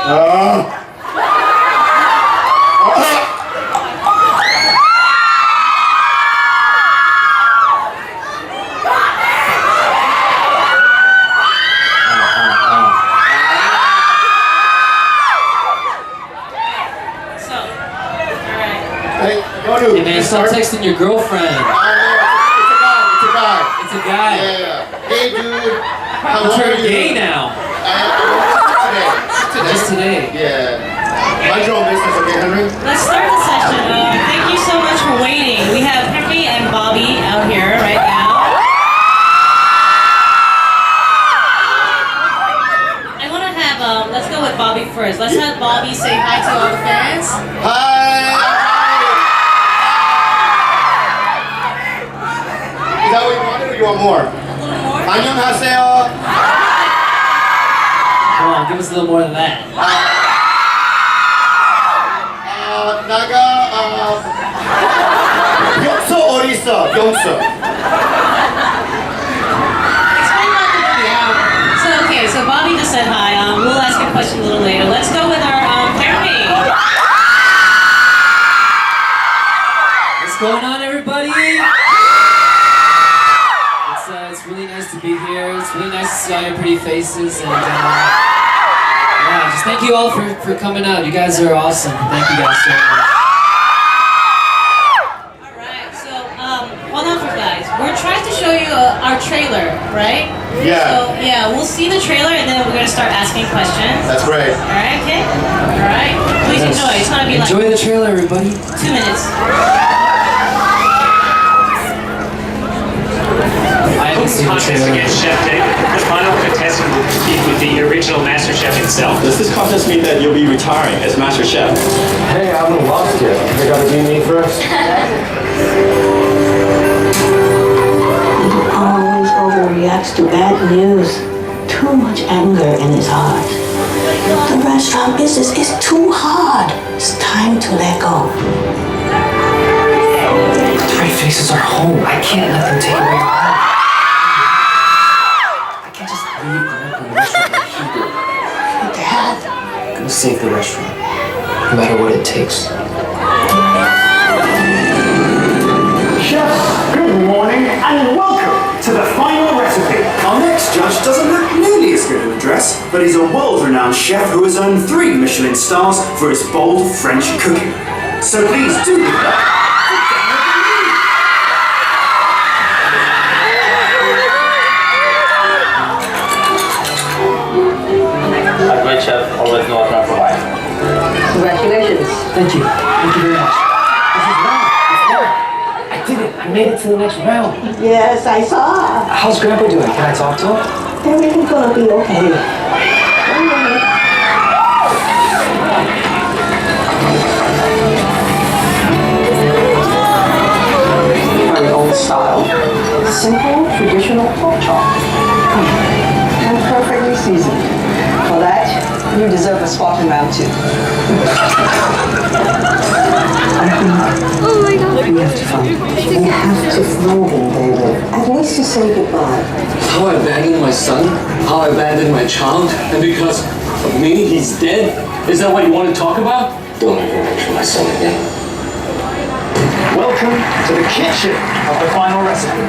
Hey man, stop texting your girlfriend. It's a guy. It's a guy. Yeah. Hey dude, how are You're you? gay now. Just today. Yeah. Mind your own business, okay, Henry? Let's start the session. Thank you so much for waiting. We have Henry and Bobby out here right now. I want to have, let's go with Bobby first. Let's have Bobby say hi to all the fans. Hi! Is that what you wanted or you want more? A little more? 안녕하세요. Come on, give us a little more than that. 병수 어디 있어? 병수. Explain about the movie. So, okay, so Bobby just said hi. We'll ask a question a little later. Let's go with our Henry. What's going on, everybody? It's really nice to be here. It's really nice to see all your pretty faces, and yeah, just thank you all for coming out. You guys are awesome. Thank you guys so much. Alright, so hold on for guys. We're trying to show you our trailer, right? Yeah. So yeah, we'll see the trailer and then we're gonna start asking questions. That's great. Alright, okay? Alright. Please enjoy. It's gonna be Enjoy the trailer, everybody. 2 minutes. Contest against Chef David. The final contestant will compete with the original Master Chef himself. Does this contest mean that you'll be retiring as Master Chef? Hey, I haven't lost yet. You gotta do me first. He always overreacts to bad news. Too much anger in his heart. The restaurant business is too hard. It's time to let go. Three Faces are home. I can't let them take away our home. I can't just leave the restaurant like he did. Dad, I'm gonna save the restaurant, no matter what it takes. Chefs, good morning and welcome to the final recipe. Our next judge doesn't look nearly as good in a dress, but he's a world-renowned chef who has earned 3 Michelin stars for his bold French cooking. So please do give it up. A great chef always knows how to provide. congratulations. Thank you. Thank you very much. This is round. It's done. I did it. I made it to the next round. Yes, I saw. How's Grandpa doing? Can I talk to him? Everything's gonna be okay. Don't worry. Very old style. Simple, traditional pork chop. And perfectly seasoned. For that, you deserve a spot in round 2. Oh my god. We have to find him. We have to find him, David. At least to say goodbye. How I abandoned my son, how I abandoned my child, and because of me, he's dead? Is that what you want to talk about? Don't even mention my son again. Welcome to the kitchen of the final recipe.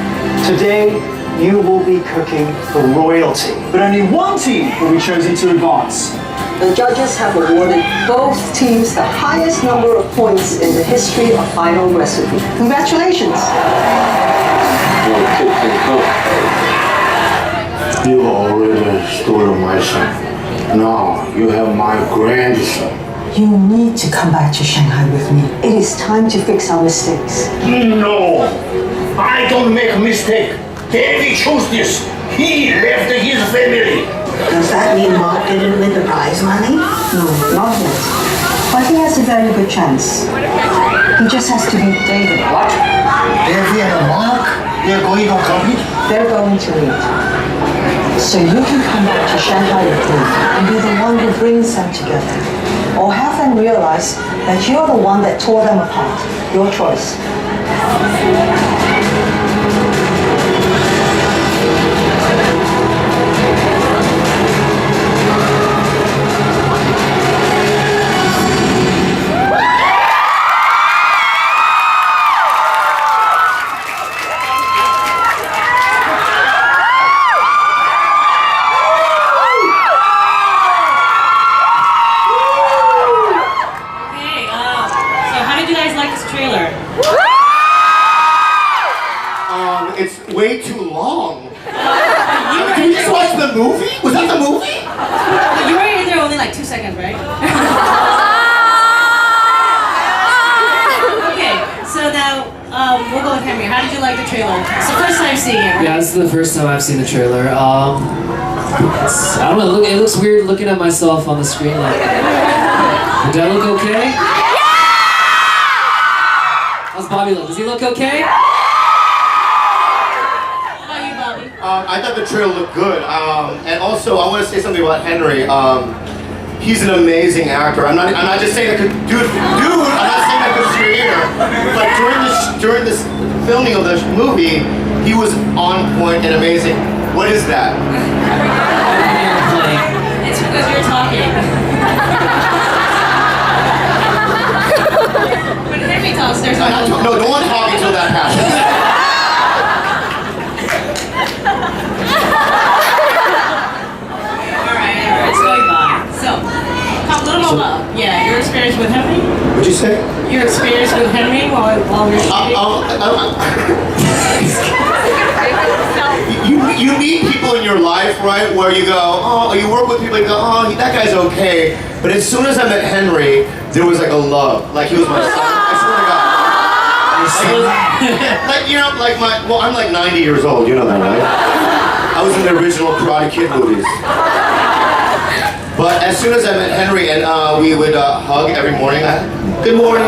Today, you will be cooking for royalty, but only one team will be chosen to advance. The judges have awarded both teams the highest number of points in the history of Final Recipe. Congratulations! One kid can cook. You already stolen my son. Now you have my grandson. You need to come back to Shanghai with me. It is time to fix our mistakes. No, I don't make a mistake. David chose this. He left his family. Does that mean Mark didn't win the prize money? No, not yet. But he has a very good chance. He just has to beat David. What? David and Mark? They're going to compete? They're going to meet. So you can come back to Shanghai with me and be the one who brings them together. Or have them realize that you're the one that tore them apart. Your choice. It's the first time seeing it, right? Yeah, this is the first time I've seen the trailer. I don't know. It looks weird looking at myself on the screen. Like, do I look okay? How's Bobby look? Does he look okay? How about you, Bobby? I thought the trailer looked good. And also, I want to say something about Henry. He's an amazing actor. I'm not just saying that dude, I'm not saying that because creator. But during this filming of this movie, he was on point and amazing. What is that? It's because you're talking. When Henry talks, there's no one talking until that happens. Alright, it's going by. So, talk a little more about, your experience with Henry? What'd you say? Your experience with Henry while we're shooting? You meet people in your life, right, where you go, oh, you work with people, you go, oh, that guy's okay. But as soon as I met Henry, there was like a love. Like he was my son. I swear to God. I'm like 90 years old, you know that, right? I was in the original Karate Kid movies. But as soon as I met Henry and we would hug every morning, good morning.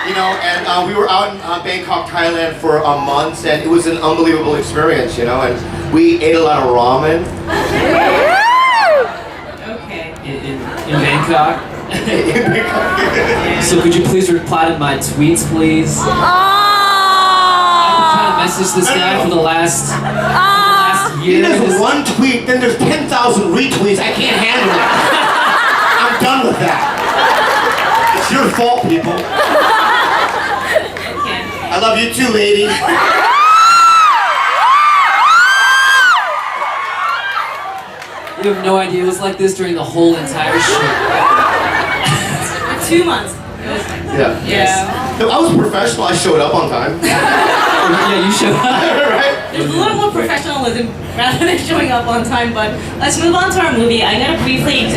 You know, and we were out in Bangkok, Thailand for a month, and it was an unbelievable experience, you know, and we ate a lot of ramen. Okay. In Bangkok? So could you please reply to my tweets, please? I've been trying to message this guy for the last year. He does one tweet, then there's 10,000 retweets. I can't handle it. I'm done with that. It's your fault, people. I love you too, lady. You have no idea. It was like this during the whole entire shoot. 2 months. Yeah. No, I was professional. I showed up on time. Yeah, you showed up. Right? There's a little more professionalism rather than showing up on time, but let's move on to our movie. I'm going to briefly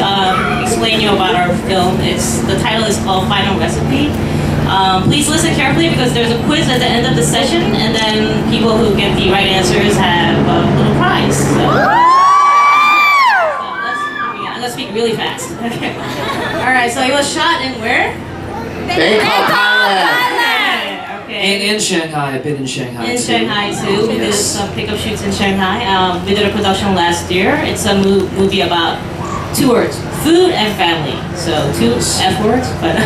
explain you about our film. The title is called Final Recipe. Please listen carefully because there's a quiz at the end of the session, and then people who get the right answers have a little prize. So let's speak really fast. Okay. All right. So it was shot in where? Bangkok, Thailand. Okay. In Shanghai. I've been in Shanghai. In Shanghai too. We did some pickup shoots in Shanghai. We did a production last year. It's a movie about 2 words: food and family. So 2 F words, but.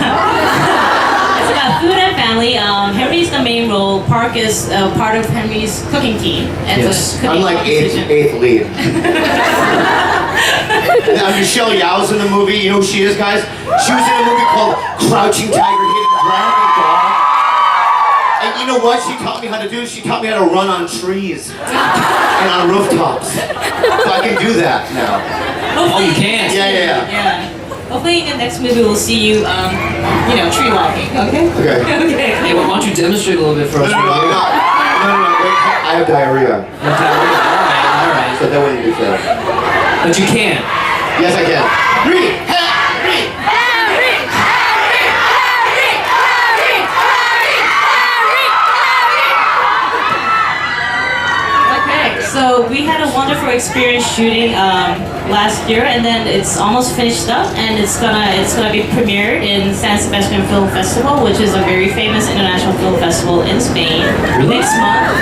It's about food and family. Henry's the main role. Park is part of Henry's cooking team. Yes. I'm like eighth lead. Michelle Yao's in the movie. You know who she is, guys? She was in a movie called Crouching Tiger, Hidden Dragon. And you know what she taught me how to do? She taught me how to run on trees and on rooftops. So I can do that now. Oh, you can? Yeah. Hopefully in the next movie we'll see you, tree walking, okay? Okay. Okay. Hey, why don't you demonstrate a little bit for us? No, wait, I have diarrhea. All right. So that wouldn't be fair. But you can. Yes, I can. Henry! Okay, so we had a wonderful experience shooting last year, and then it's almost finished up, and it's gonna be premiered in San Sebastian Film Festival, which is a very famous international film festival in Spain. Really? Next month.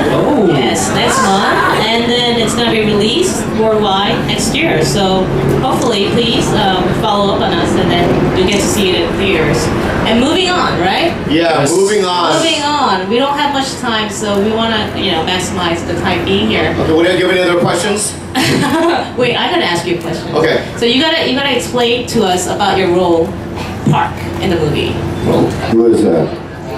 Oh. Yes, next month, and then it's gonna be released worldwide next year. So hopefully, please follow up on us, and then you get to see it in theaters. And moving on, right? Yeah, moving on. Moving on. We don't have much time, so we want to, maximize the time being here. Okay, do you have any other questions? Wait, I gotta ask you a question. Okay. So you gotta explain to us about your role, Park, in the movie. Who is that?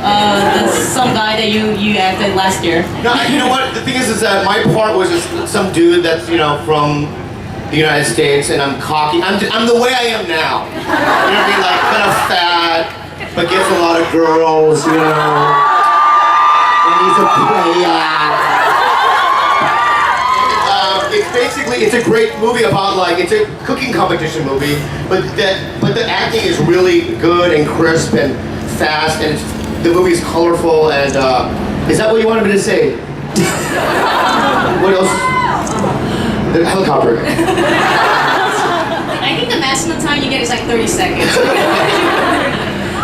That's some guy that you acted last year. No, you know what? The thing is that my part was just some dude that's from the United States, and I'm cocky. I'm the way I am now. You know what I mean? Like kind of fat, but gets a lot of girls. And he's a player. It's a great movie about it's a cooking competition movie, but the acting is really good and crisp and fast, and the movie is colorful and is that what you wanted me to say? What else? The helicopter. I think the maximum time you get is like 30 seconds.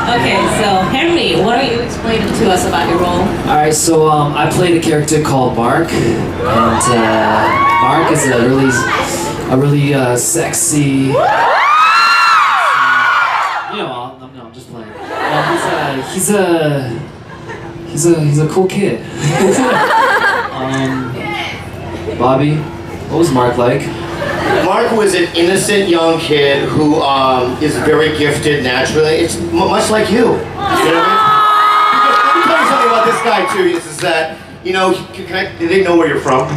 Okay, so Henry, why don't you explain to us about your role? Alright, so I played a character called Mark, and Mark is a really sexy. I'm just playing. He's a cool kid. Bobby, what was Mark like? Mark was an innocent young kid who is very gifted naturally. It's much like you. You know what I mean? Because let me tell you something about this guy too. Is that do they know where you're from? Where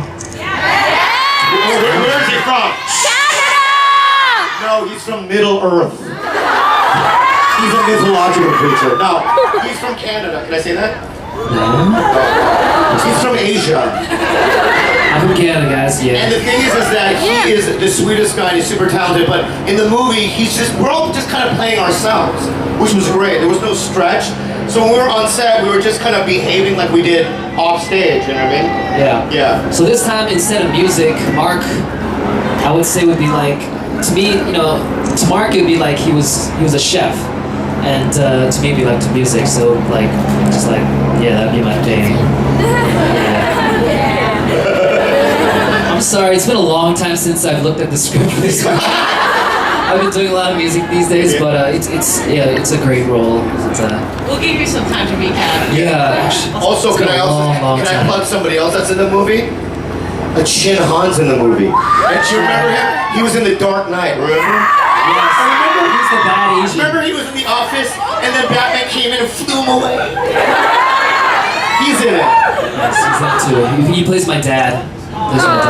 is he from? Canada! No, he's from Middle Earth. He's a mythological creature. No, he's from Canada. Can I say that? No. He's from Asia. I'm from Canada, guys, yeah. And the thing is that he is the sweetest guy and he's super talented, but in the movie, we're all just kind of playing ourselves, which was great. There was no stretch. So when we were on set, we were just kind of behaving like we did off stage, you know what I mean? Yeah. Yeah. So this time, instead of music, Mark, I would say would be like, to me, to Mark it would be like he was a chef. And to me it'd be like to music, so like, just like, yeah, that'd be my thing. Yeah. I'm sorry, it's been a long time since I've looked at the script for this one. I've been doing a lot of music these days, but it's a great role. We'll give you some time to recap. Yeah, actually. Also, can I plug somebody else that's in the movie? Chin Han's in the movie. And do you remember him? He was in The Dark Knight, remember? Yes. He's the bad Asian. Remember he was in The Office and then Batman came in and flew him away? He's in it. Yes, he's that too. He plays my dad. Yeah.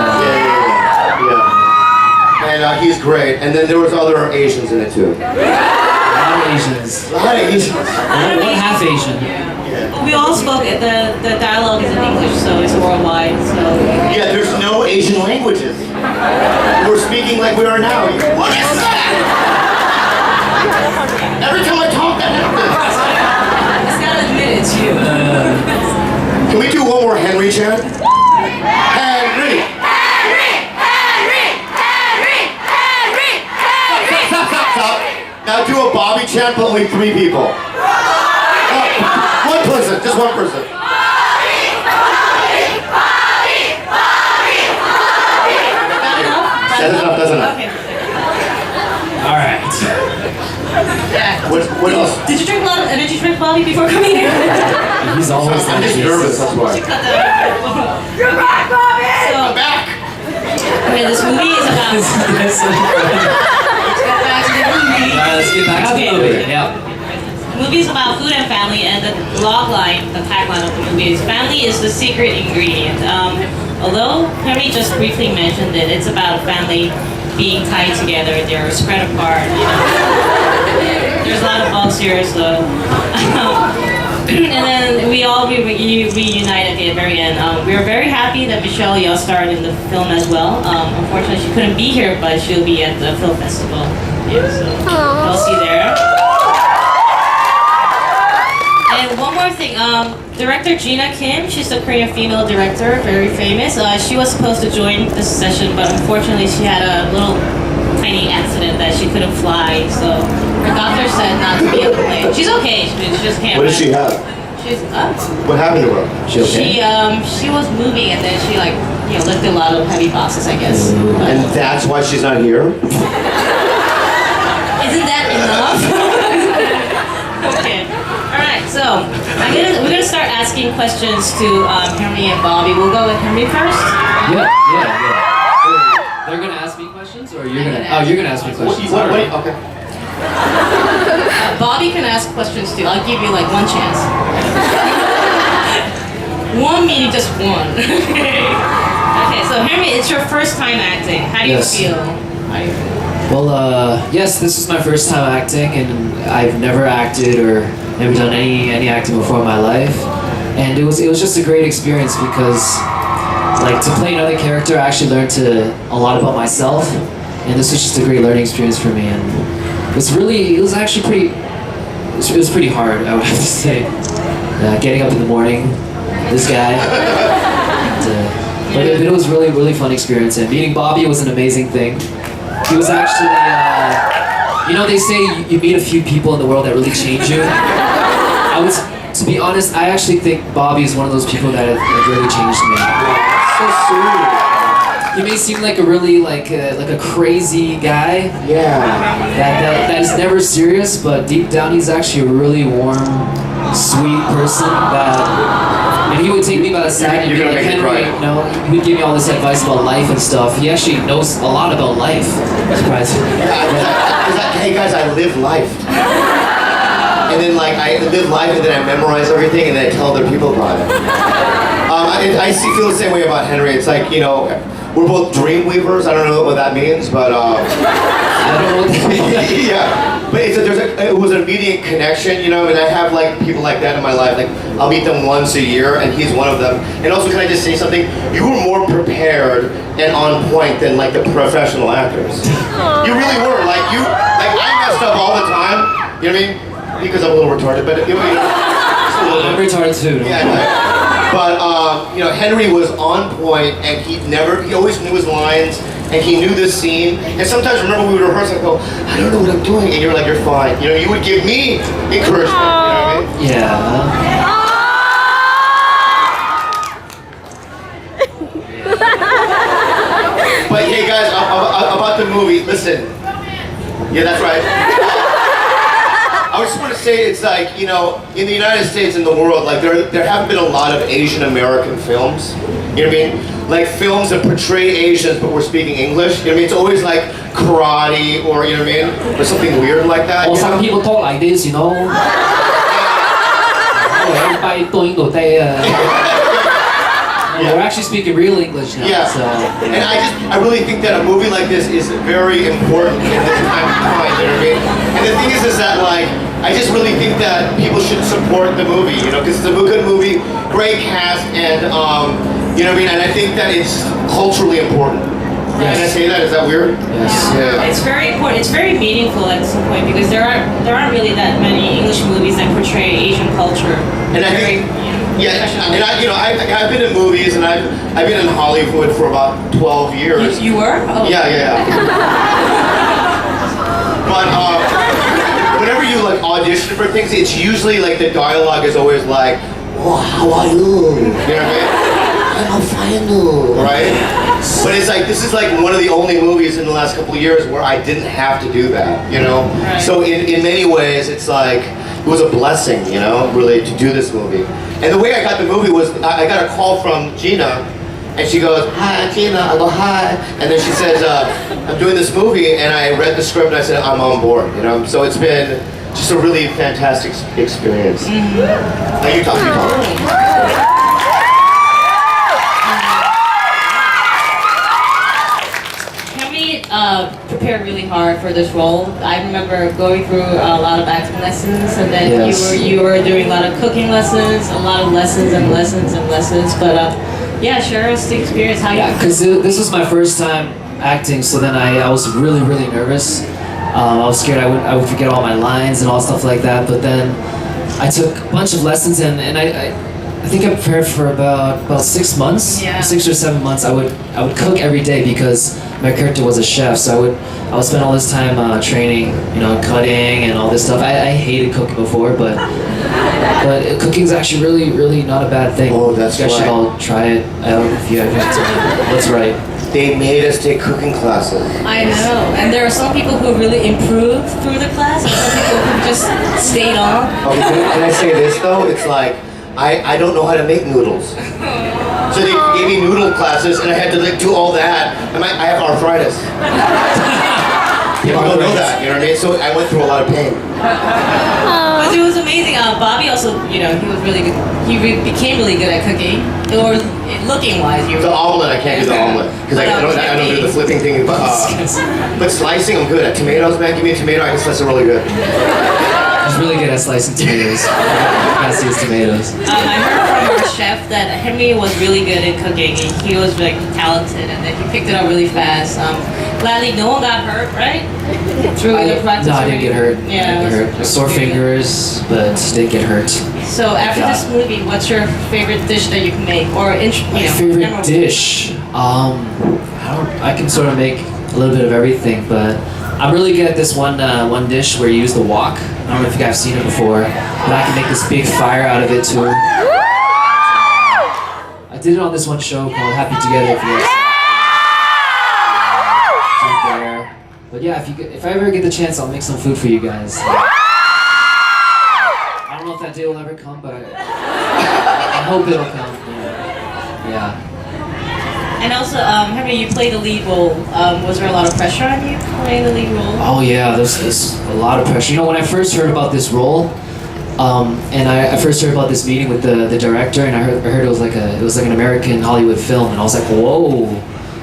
And he's great. And then there was other Asians in it too. A lot of Asians. One half Asian. Yeah. We all spoke, the dialogue is in English, so it's worldwide, so... Yeah, there's no Asian languages. We're speaking like we are now. What is that? Every time I talk, that happens. It's gotta admit it's you. Can we do one more Henry chant? Henry! Stop. Now do a Bobby chant, but only 3 people. One person, just one person. That's enough. Okay. Alright. What else? Did you drink a lot of energy drink, Bobby, before coming here? He's always I'm just nervous, that's why. Cut that out. You're back, Bobby! I'm back! Okay, this movie is about... Let's get back to the movie. Let's get back to the movie. Yeah. The movie is about food and family, and the logline, the tagline of the movie is "Family is the secret ingredient." Although Henry just briefly mentioned it, it's about a family being tied together. They're spread apart. There's a lot of bugs here, so. And then we all reunite at the very end. We are very happy that Michelle Yeoh starred in the film as well. Unfortunately, she couldn't be here, but she'll be at the film festival. Yeah, so I'll see you there. And one more thing, director Gina Kim, she's a Korean female director, very famous. She was supposed to join this session, but unfortunately she had a little tiny accident that she couldn't fly, so her doctor said not to be on the plane. She's okay, she just can't. What does she have? She's What happened to her? She okay? She was moving and then she lifted a lot of heavy boxes, I guess. And that's why she's not here? Isn't that enough? Okay. Alright, so we're gonna start asking questions to Henry and Bobby. We'll go with Henry first. Yeah. They're gonna ask me questions, or you're gonna? Oh, you're gonna ask me questions. Okay. Bobby can ask questions too. I'll give you one chance. One meaning just one. Okay, so Henry, it's your first time acting. How do you feel? Well, yes, this is my first time acting, and I've never acted or never done any acting before in my life. And it was just a great experience because, to play another character, I actually learned a lot about myself, and this was just a great learning experience for me. And it was pretty hard, I would have to say. getting up in the morning. This guy. But it was really, really fun experience. And meeting Bobby was an amazing thing. He was actually, they say you meet a few people in the world that really change you. To be honest, I actually think Bobby is one of those people that have really changed me. So sweet. He may seem like a really like a crazy guy. Yeah. That is never serious, but deep down he's actually a really warm, sweet person. And he would take me by the side and be like, Henry, he would give me all this advice about life and stuff. He actually knows a lot about life. Surprising. Hey guys, I live life. And then I live life and then I memorize everything and then I tell other people about it. I feel the same way about Henry. It's like, we're both dream weavers. I don't know what that means, but I don't know what that means. yeah. But it was an immediate connection, and I have people like that in my life. I'll meet them once a year, and he's one of them. And also, can I just say something? You were more prepared and on point than the professional actors. You really were. I messed up all the time. You know what I mean? Because I'm a little retarded, but I'm retarded too. Yeah. But Henry was on point, and he always knew his lines, and he knew this scene. And sometimes, remember, we would rehearse, I'd go, I don't know what I'm doing, and you're like, you're fine. You would give me encouragement. You know what I mean? Yeah. But hey, guys, about the movie, listen. Yeah, that's right. I just want to say it's in the United States and the world, there haven't been a lot of Asian American films. You know what I mean? Films that portray Asians but we're speaking English. You know what I mean? It's always karate or, you know what I mean? Or something weird like that. Or some people talk like this, Everybody doing We're actually speaking real English now. Yeah. So. And I really think that a movie like this is very important in this time of time, you know what I mean? And the thing is that I just really think that people should support the movie, because it's a good movie, great cast, and you know what I mean? And I think that it's culturally important. Yes. Can I say that? Is that weird? Yes. Yeah. It's very important. It's very meaningful at some point because there aren't really that many English movies that portray Asian culture. And I think, and I've been in movies and I've been in Hollywood for about 12 years. You were? Oh. Yeah. But whenever you audition for things, it's usually the dialogue is always oh, how are you? You know what I mean? I'm fine, right? But it's this is one of the only movies in the last couple of years where I didn't have to do that, Right. So in many ways, it's it was a blessing, really, to do this movie. And the way I got the movie was, I got a call from Gina, and she goes, hi, Gina. I go, hi. And then she says, I'm doing this movie, and I read the script, and I said, I'm on board, So it's been just a really fantastic experience. Mm-hmm. Now you talk. Prepared really hard for this role. I remember going through a lot of acting lessons, and then Yes. you were doing a lot of cooking lessons, a lot of lessons and lessons and lessons. But share us the experience. How you? Because this was my first time acting, so then I was really, really nervous. I was scared I would forget all my lines and all stuff like that. But then I took a bunch of lessons, and I think I prepared for about 6 months, Yeah. 6 or 7 months. I would cook every day because my character was a chef, so I would spend all this time training, cutting and all this stuff. I hated cooking before, but cooking's actually really, really not a bad thing. Oh, that's you guys should right. all try it. I don't know if you haven't. That's right. They made us take cooking classes. I know, and there are some people who really improved through the class, and some people who just stayed on. Okay, can I say this though? It's I don't know how to make noodles. So they gave me noodle classes, and I had to do all that. And I have arthritis. People don't know that, you know what I mean? So I went through a lot of pain. But it was amazing. Bobby also, he was really good. He became really good at cooking, or looking wise. The omelet, I can't do the omelet because I don't do the flipping thing. But slicing, I'm good at. Tomatoes, man, give me a tomato, I can slice it really good. She's really good at slicing tomatoes. Passi's tomatoes. I heard from our chef that Henry was really good at cooking and he was like talented and that he picked it up really fast. Gladly, no one got hurt, right? Through the practice. No, I didn't get hurt. Yeah. I didn't get hurt. Sore fingers, but didn't get hurt. So after this movie, what's your favorite dish that you can make, or My favorite dish? I can sort of make a little bit of everything, but I'm really good at this one dish where you use the wok. I don't know if you guys have seen it before, but I can make this big fire out of it too. I did it on this one show called Happy Together. If you guys there. But yeah, if I ever get the chance, I'll make some food for you guys. I don't know if that day will ever come, but I hope it'll come. Yeah. And also, Henry, you played the lead role. Was there a lot of pressure on you playing the lead role? Oh yeah, there's a lot of pressure. You know, when I first heard about this role, and I first heard about this meeting with the director, and I heard it was like an American Hollywood film, and I was like, whoa,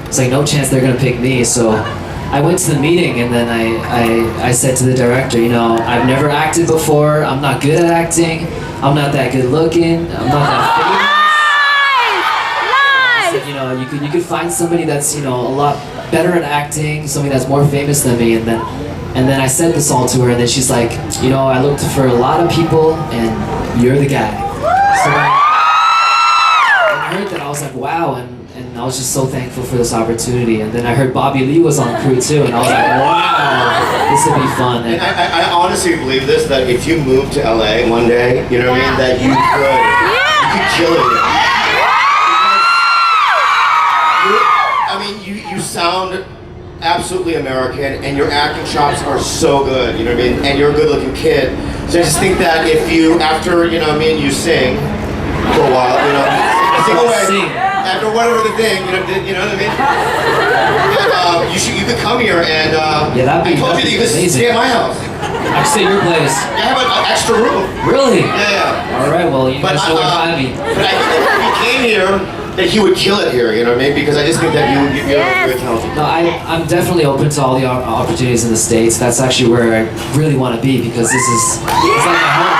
it's like no chance they're gonna pick me. So I went to the meeting, and then I said to the director, you know, I've never acted before. I'm not good at acting. I'm not that good looking. I'm not that famous. You know, you could find somebody that's, you know, a lot better at acting, somebody that's more famous than me, and then I said this all to her, and then she's like, you know, I looked for a lot of people, and you're the guy. So when I heard that, I was like, wow, and I was just so thankful for this opportunity. And then I heard Bobby Lee was on crew too, and I was like, wow, this will be fun. And I honestly believe this, that if you moved to LA one day, you know what I mean, that you could kill it here. You sound absolutely American, and your acting chops are so good, you know what I mean? And you're a good-looking kid. So I just think that if you, after, you know what I mean, you sing for a while, you know, sing away, after whatever the thing, you know what I mean? And, you could come here and, yeah, I told you that you could stay at my house. I could stay at your place. I have an extra room. Really? Yeah. All right, well, you guys know where to find me. But I think that if you came here, that he would kill it here, you know what I mean? Because I just think that you're very talented. No, I'm definitely open to all the opportunities in the States. That's actually where I really want to be, because it's like my home.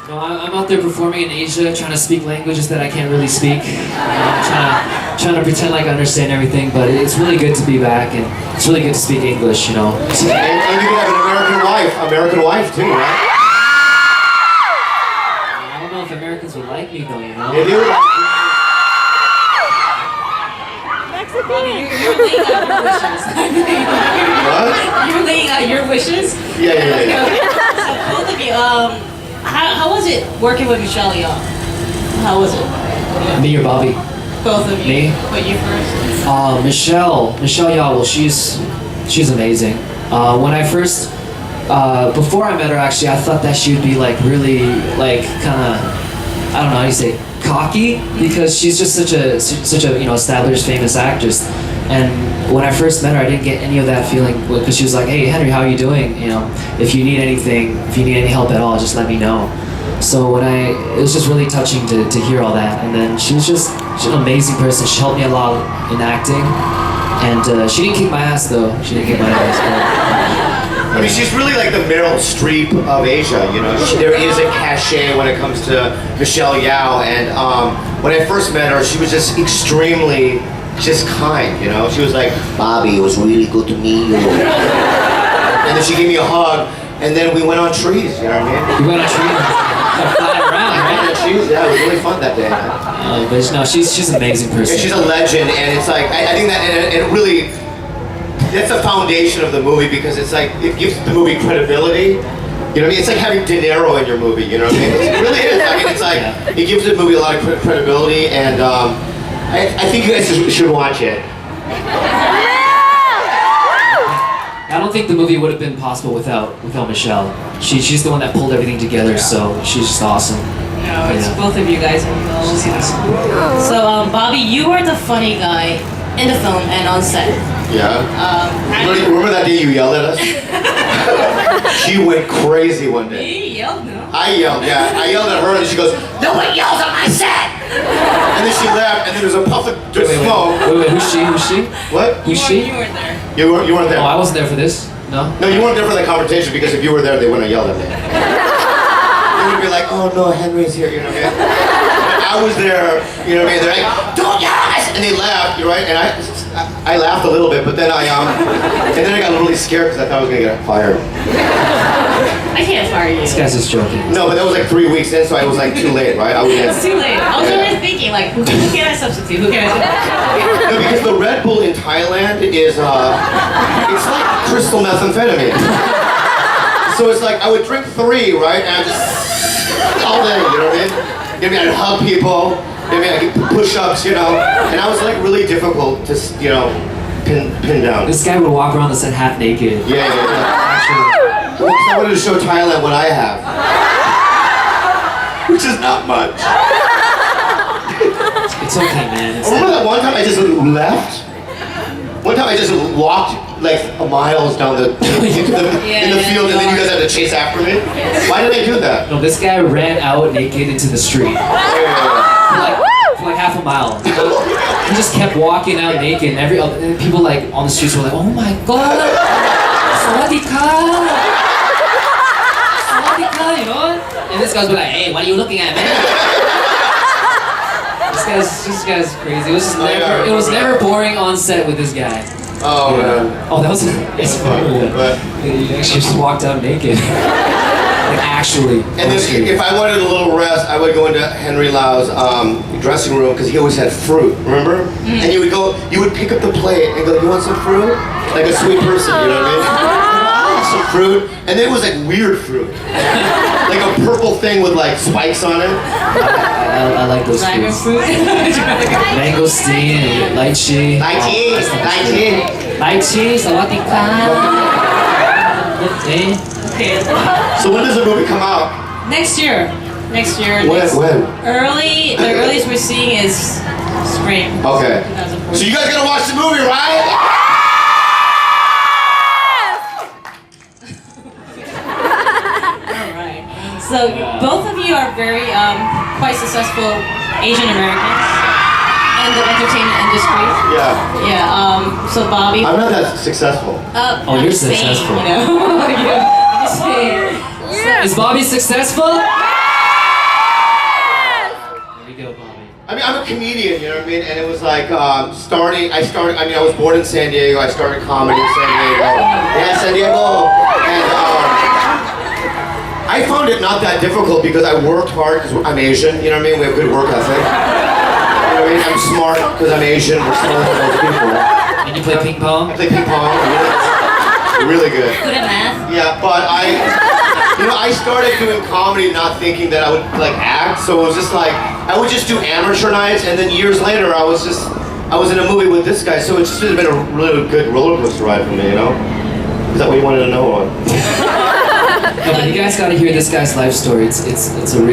You know, I'm out there performing in Asia, trying to speak languages that I can't really speak. Trying to pretend like I understand everything, but it's really good to be back, and it's really good to speak English, you know. And you can have an American wife too, right? Americans would like me though, you know? Yeah, they would like You're laying out your wishes. What? You're laying out your wishes? Yeah. So both of you, how was it working with Michelle Yeoh? How was it? Me or Bobby? Both of you. Me? But you first. Michelle Yeoh, well, she's amazing. When I first, before I met her, actually, I thought that she would be like really, like, kind of, I don't know how you say, cocky, because she's just such a you know, established, famous actress. And when I first met her, I didn't get any of that feeling, because she was like, hey Henry, how are you doing? You know, if you need anything, if you need any help at all, just let me know. So it was just really touching to hear all that. And then she's an amazing person. She helped me a lot in acting, and she didn't kick my ass though. She didn't kick my ass. I mean, she's really like the Meryl Streep of Asia, you know. There is a cachet when it comes to Michelle Yeoh, and when I first met her, she was just extremely kind, you know. She was like, Bobby, it was really good to meet you. And then she gave me a hug, and then we went on trees, you know what I mean? We went on trees, flying around, right? Yeah, it was really fun that day. But no, she's an amazing person. Yeah, she's a legend, and it's like, I think that, and it really, that's the foundation of the movie, because it's like, it gives the movie credibility. You know what I mean? It's like having De Niro in your movie, you know what I mean? It really is. I mean, it's like, it gives the movie a lot of credibility, and I think you guys should watch it. I don't think the movie would have been possible without Michelle. She's the one that pulled everything together, so she's just awesome. No, it's both of you guys involved. She's awesome. So, Bobby, you were the funny guy in the film and on set. Yeah. Remember that day you yelled at us? She went crazy one day. You yelled, no? I yelled, yeah. I yelled at her, and she goes, "No one yells at my set!" And then she left, and then there's a puff of smoke. Wait, who's she? What? Who's she? You weren't there. You weren't there. Oh, I wasn't there for this. No? No, you weren't there for the confrontation because if you were there, they wouldn't have yelled at me. They would be like, oh no, Henry's here, you know what I mean? And I was there, you know what I mean? They're like, don't yell at us! And they laughed, right? And I laughed a little bit, but then I got really scared because I thought I was gonna get fired. I can't fire you. This guy's just joking. No, but that was like 3 weeks in, so I was like too late, right? It's too late. I was already thinking, like, who can I substitute? Who can I substitute? No, because the Red Bull in Thailand is, it's like crystal methamphetamine. So it's like, I would drink 3, right? And I just, all day, you know what I mean? You know what I mean? I'd hug people, you know what I mean? I'd get push-ups, you know? And I was like really difficult to, you know, pin down. This guy would walk around the set half naked. Yeah. Actually, I wanted to show Thailand what I have. Which is not much. It's okay, man. Remember that one time I just left? One time I just walked like miles down in the field and then you guys had to chase after me? Why did I do that? No, this guy ran out naked into the street. For like half a mile. He just kept walking out naked and people like on the streets were like, oh my god! Sawadika! Sawadika, you know? And this guy's like, hey, what are you looking at, man? This guy's crazy. It was never boring on set with this guy. Oh man. Oh, that was it's funny. He actually just walked out naked. Like actually. And then if I wanted a little rest, I would go into Henry Lau's dressing room because he always had fruit, remember? And you would pick up the plate and go, you want some fruit? Like a sweet person, you know what I mean? Some fruit. And it was like weird fruit. Like a purple thing with like spikes on it. I like those Dragon fruits. fruit. Mangosteen and lychee. Lychee, sawadika. Okay. So when does the movie come out? Next year. When? The earliest we're seeing is spring. Okay. 2014. So you guys gonna watch the movie, right? Alright. So both of you are very quite successful Asian Americans in the entertainment industry. Yeah. Yeah. So Bobby. I'm not that successful. Oh, you're successful. You know. I'm just saying. Is Bobby successful? There we go, Bobby. I mean, I'm a comedian, you know what I mean? And it was like I was born in San Diego. I started comedy in San Diego. Yeah, San Diego. And I found it not that difficult because I worked hard because I'm Asian, you know what I mean? We have good work ethic. You know what I mean? I'm smart because I'm Asian. We're smarter than most people. And you play ping pong? I play ping pong. Really good. Good at math. Yeah, but I started doing comedy not thinking that I would like act, so it was just like I would just do amateur nights, and then years later I was in a movie with this guy, so it's just been a really good roller coaster ride for me, you know? Is that what you wanted to know? No, but you guys gotta hear this guy's life story. It's a real